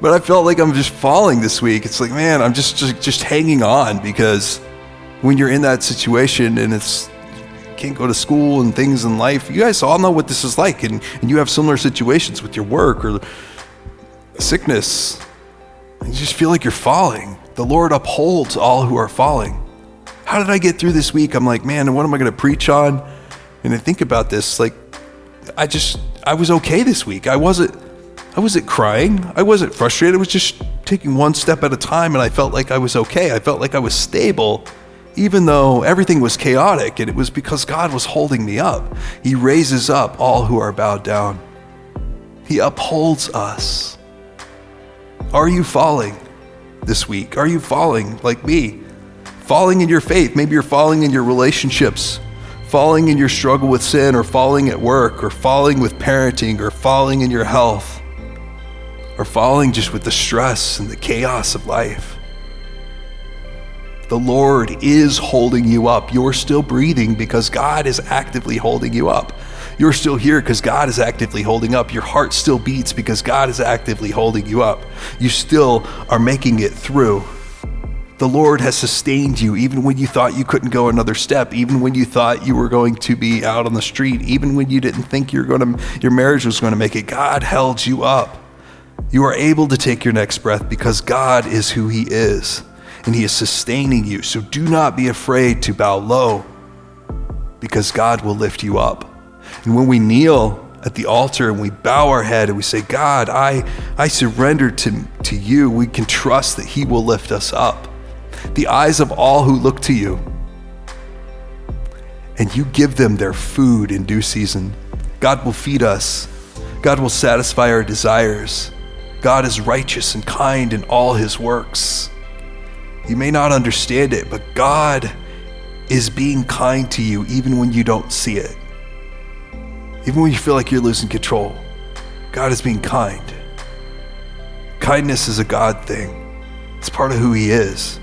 But I felt like I'm just falling this week. It's like, man, I'm just hanging on, because when you're in that situation and you can't go to school and things in life, you guys all know what this is like, and you have similar situations with your work or sickness, and you just feel like you're falling. The Lord upholds all who are falling. How did I get through this week? I'm like, man, what am I going to preach on? And I think about this, like, I was okay this week. I wasn't crying. I wasn't frustrated. I was just taking one step at a time, and I felt like I was okay. I felt like I was stable, even though everything was chaotic, and it was because God was holding me up. He raises up all who are bowed down. He upholds us. Are you falling this week? Are you falling like me? Falling in your faith. Maybe you're falling in your relationships, falling in your struggle with sin, or falling at work, or falling with parenting, or falling in your health, or falling just with the stress and the chaos of life. The Lord is holding you up. You're still breathing because God is actively holding you up. You're still here because God is actively holding up. Your heart still beats because God is actively holding you up. You still are making it through. The Lord has sustained you even when you thought you couldn't go another step, even when you thought you were going to be out on the street, even when you didn't think your marriage was going to make it. God held you up. You are able to take your next breath because God is who He is, and He is sustaining you. So do not be afraid to bow low, because God will lift you up. And when we kneel at the altar and we bow our head and we say, God, I surrender to you, we can trust that He will lift us up. The eyes of all who look to you, and you give them their food in due season. God will feed us. God will satisfy our desires. God is righteous and kind in all His works. You may not understand it, but God is being kind to you even when you don't see it. Even when you feel like you're losing control, God is being kind. Kindness is a God thing. It's part of who He is.